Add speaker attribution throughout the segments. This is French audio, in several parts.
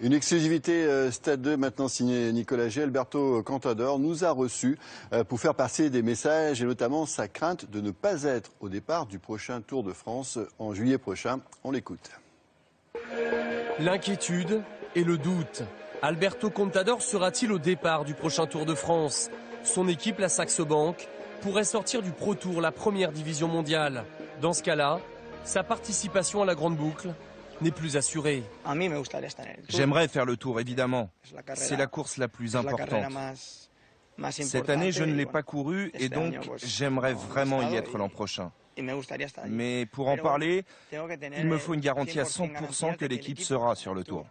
Speaker 1: Une exclusivité Stade 2 maintenant signée Nicolas G. Alberto Contador nous a reçus pour faire passer des messages et notamment sa crainte de ne pas être au départ du prochain Tour de France en juillet prochain. On l'écoute.
Speaker 2: L'inquiétude et le doute. Alberto Contador sera-t-il au départ du prochain Tour de France? Son équipe, la Saxo Bank, pourrait sortir du Pro Tour, la première division mondiale. Dans ce cas-là, sa participation à la Grande Boucle n'est plus assurée.
Speaker 3: J'aimerais faire le Tour, évidemment. C'est la course la plus importante. Cette année, je ne l'ai pas couru et donc j'aimerais vraiment y être l'an prochain. Mais pour en parler, il me faut une garantie à 100% que l'équipe sera sur le Tour.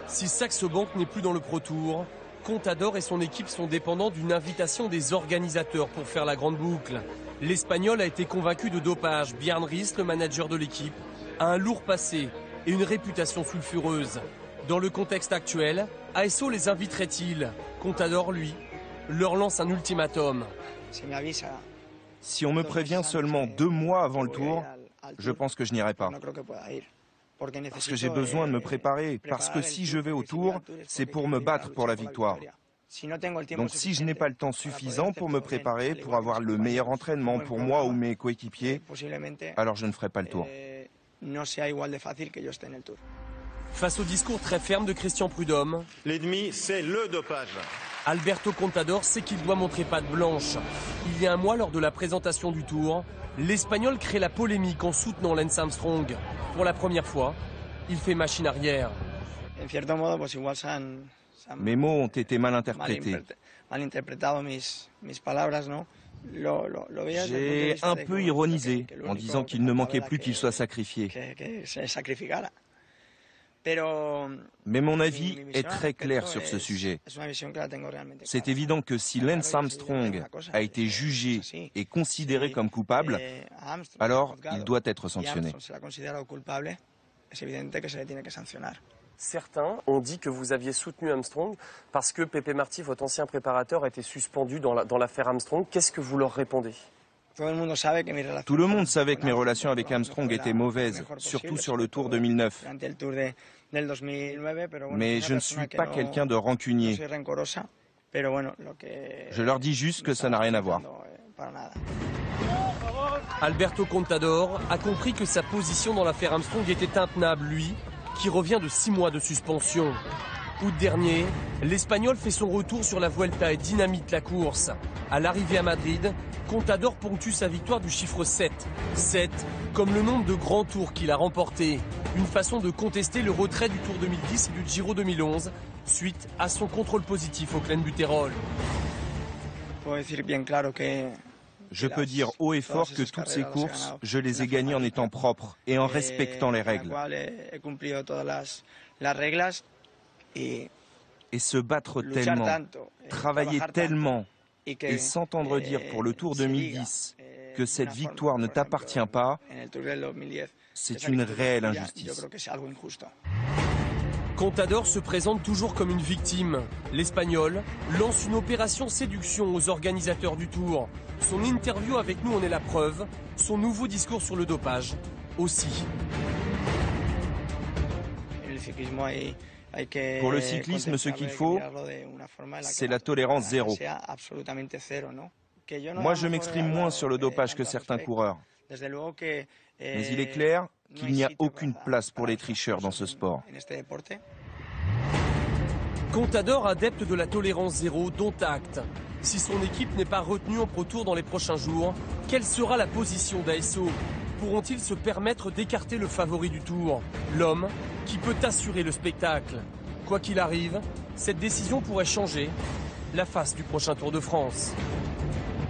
Speaker 2: Si Saxo Bank n'est plus dans le Pro Tour, Contador et son équipe sont dépendants d'une invitation des organisateurs pour faire la Grande Boucle. L'Espagnol a été convaincu de dopage. Bjarne Riis, le manager de l'équipe, a un lourd passé et une réputation sulfureuse. Dans le contexte actuel, ASO les inviterait-il? Contador, lui, leur lance un ultimatum.
Speaker 3: Si on me prévient seulement 2 mois avant le Tour, je pense que je n'irai pas. Parce que j'ai besoin de me préparer, parce que si je vais au Tour, c'est pour me battre pour la victoire. Donc si je n'ai pas le temps suffisant pour me préparer, pour avoir le meilleur entraînement pour moi ou mes coéquipiers, alors je ne ferai pas le Tour.
Speaker 2: Face au discours très ferme de Christian Prudhomme,
Speaker 4: l'ennemi, c'est le dopage.
Speaker 2: Alberto Contador sait qu'il doit montrer patte blanche. Il y a un mois, lors de la présentation du Tour, l'Espagnol crée la polémique en soutenant Lance Armstrong. Pour la première fois, il fait machine arrière.
Speaker 3: Mes mots ont été mal interprétés. J'ai un peu ironisé en disant qu'il ne manquait plus qu'il soit sacrifié. Mais mon avis est très clair sur ce sujet. C'est évident que si Lance Armstrong a été jugé et considéré comme coupable, alors il doit être sanctionné.
Speaker 2: Certains ont dit que vous aviez soutenu Armstrong parce que Pepe Martí, votre ancien préparateur, a été suspendu dans l'affaire Armstrong. Qu'est-ce que vous leur répondez?
Speaker 3: Tout le monde savait que mes relations avec Armstrong étaient mauvaises, surtout sur le Tour 2009. Mais je ne suis pas quelqu'un de rancunier. Je leur dis juste que ça n'a rien à voir.
Speaker 2: Alberto Contador a compris que sa position dans l'affaire Armstrong était intenable, lui, qui revient de 6 mois de suspension. Août dernier, l'Espagnol fait son retour sur la Vuelta et dynamite la course. À l'arrivée à Madrid, Contador ponctue sa victoire du chiffre 7. 7, comme le nombre de grands tours qu'il a remportés. Une façon de contester le retrait du Tour 2010 et du Giro 2011, suite à son contrôle positif au clenbuterol.
Speaker 3: Je peux dire haut et fort que toutes ces courses, je les ai gagnées en étant propre et en respectant les règles. Et se battre tellement, travailler tellement, et s'entendre dire pour le Tour 2010 que cette victoire ne t'appartient pas, c'est une réelle injustice.
Speaker 2: Contador se présente toujours comme une victime. L'Espagnol lance une opération séduction aux organisateurs du Tour. Son interview avec nous en est la preuve, son nouveau discours sur le dopage aussi.
Speaker 3: Pour le cyclisme, ce qu'il faut, c'est la tolérance zéro. Moi, je m'exprime moins sur le dopage que certains coureurs. Mais il est clair qu'il n'y a aucune place pour les tricheurs dans ce sport.
Speaker 2: Contador, adepte de la tolérance zéro, dont acte. Si son équipe n'est pas retenue en Pro Tour dans les prochains jours, quelle sera la position d'ASO? Pourront-ils se permettre d'écarter le favori du Tour, l'homme qui peut assurer le spectacle? Quoi qu'il arrive, cette décision pourrait changer la face du prochain Tour de France.